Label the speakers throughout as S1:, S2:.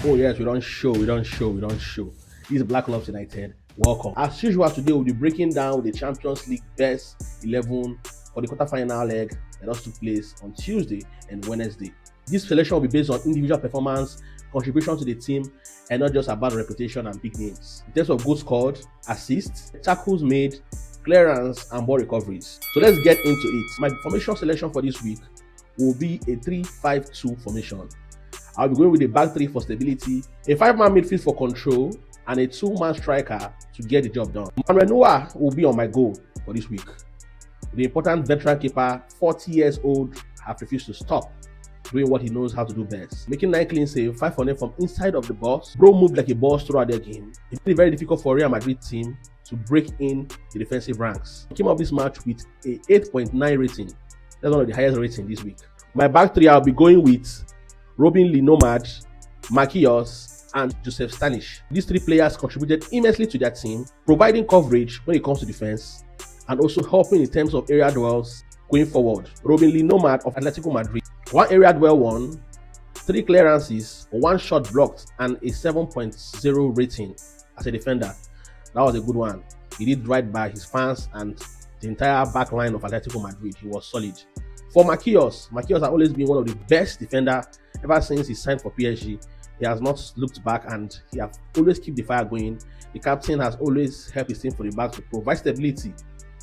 S1: Oh yes, we don't show. This is Black Loves United. Welcome. As usual, today we'll be breaking down the Champions League best 11 for the quarterfinal leg that just took place on Tuesday and Wednesday. This selection will be based on individual performance, contribution to the team, and not just about reputation and big names. In terms of goals scored, assists, tackles made, clearance, and ball recoveries. So let's get into it. My formation selection for this week will be a 3-5-2 formation. I'll be going with a back three for stability, a 5-man midfield for control, and a 2-man striker to get the job done. Manuel Neuer will be on my goal for this week. The important veteran keeper, 40 years old, has refused to stop doing what he knows how to do best. Making 9 clean saves, 5 on 8 from inside of the box. Bro moved like a boss throughout their game. It made it very difficult for Real Madrid team to break in the defensive ranks. He came up this match with a 8.9 rating. That's one of the highest rating this week. My back three, I'll be going with Robin Nomad, Marquinhos, and Josip Stanišić. These 3 players contributed immensely to their team, providing coverage when it comes to defense, and also helping in terms of area duels going forward. Robin Nomad of Atletico Madrid, 1 area duel won, 3 clearances, 1 shot blocked, and a 7.0 rating as a defender. That was a good one. He did right by his fans and the entire back line of Atletico Madrid. He was solid. For Marquinhos has always been one of the best defenders ever since he signed for PSG. He has not looked back and he has always kept the fire going. The captain has always helped his team from the back to provide stability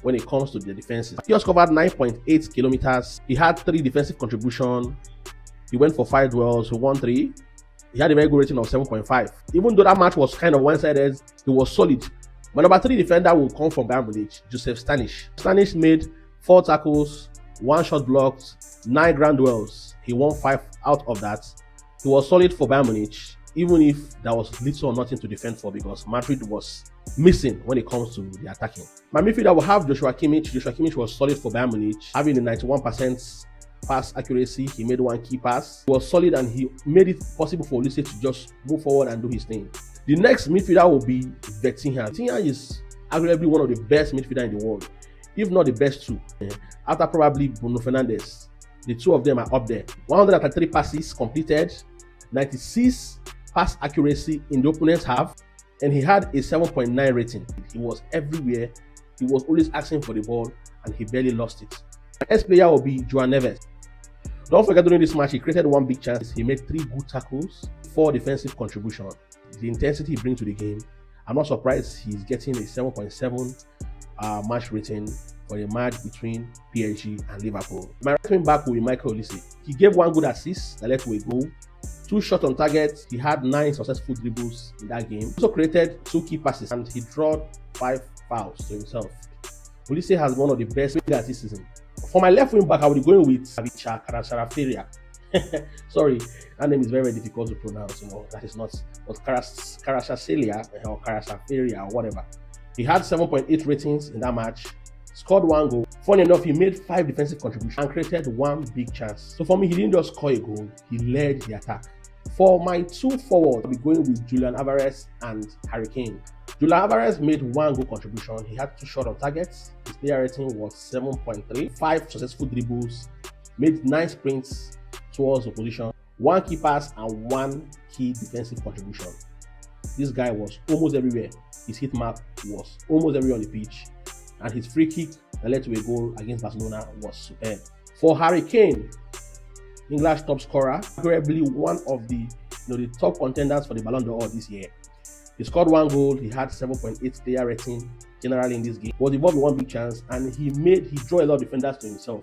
S1: when it comes to the defenses. Marquinhos covered 9.8 kilometers. He had 3 defensive contributions. He went for 5 duels. He won 3. He had a very good rating of 7.5. Even though that match was kind of one-sided, he was solid. My number 3 defender will come from Bayern Munich, Josip Stanišić. Stanišić made 4 tackles, 1 shot blocked, 9 grand duels. He won 5 out of that. He was solid for Bayern Munich, even if there was little or nothing to defend for because Madrid was missing when it comes to the attacking. My midfielder will have Joshua Kimmich. Joshua Kimmich was solid for Bayern Munich, having a 91% pass accuracy. He made 1 key pass. He was solid and he made it possible for Olise to just move forward and do his thing. The next midfielder will be Vitinha. Vitinha is arguably one of the best midfielders in the world, if not the best 2. After probably Bruno Fernandes, the 2 of them are up there. 133 passes completed, 96 pass accuracy in the opponent's half, and he had a 7.9 rating. He was everywhere. He was always asking for the ball, and he barely lost it. The next player will be João Neves. Don't forget, during this match, he created 1 big chance. He made 3 good tackles, 4 defensive contributions. The intensity he brings to the game, I'm not surprised he's getting a 7.7 match rating for the match between PSG and Liverpool. My right wing back will be Michael Olise. He gave 1 good assist that led to a goal, 2 shots on target. He had 9 successful dribbles in that game. He also created 2 key passes and he drew 5 fouls to himself. Olise has one of the best wingers this season. For my left wing back, I will be going with Khvicha Kvaratskhelia. Sorry, that name is very, very difficult to pronounce. That is not Kvaratskhelia or Kvaratskhelia or whatever. He had 7.8 ratings in that match, scored 1 goal. Funny enough, he made 5 defensive contributions and created 1 big chance. So for me, he didn't just score a goal, he led the attack. For my 2 forwards, I'll be going with Julián Álvarez and Harry Kane. Julián Álvarez made 1 goal contribution. He had 2 shots on targets. His player rating was 7.3. 5 successful dribbles, made 9 sprints towards opposition, 1 key pass and 1 key defensive contribution. This guy was almost everywhere. His hit mark was almost everywhere on the pitch, and his free kick that led to a goal against Barcelona was superb. For Harry Kane, English top scorer, arguably one of the the top contenders for the Ballon d'Or this year. He scored 1 goal. He had 7.8 player rating generally in this game. He was involved in 1 big chance, and he drew a lot of defenders to himself.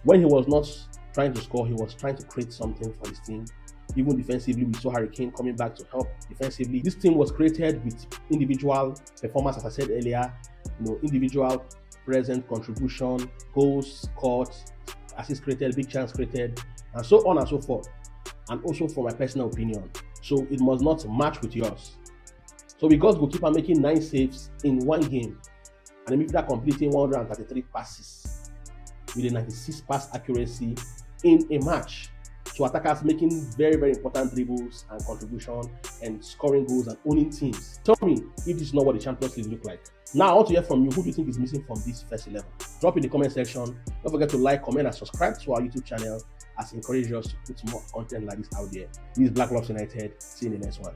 S1: When he was not trying to score, he was trying to create something for his team. Even defensively, we saw Harry Kane coming back to help defensively. This team was created with individual performance, as I said earlier, individual present contribution, goals scored, assists created, big chance created, and so on and so forth. And also for my personal opinion. So it must not match with yours. So we got goalkeeper making 9 saves in 1 game, and the midfielder completing 133 passes with a 96 pass accuracy in a match. So attackers making very, very important dribbles and contribution and scoring goals and owning teams. Tell me if this is not what the Champions League look like. Now I want to hear from you. Who do you think is missing from this first 11? Drop in the comment section. Don't forget to like, comment, and subscribe to our YouTube channel. has encouraged us to put more content like this out there. This is Black Love United. See you in the next one.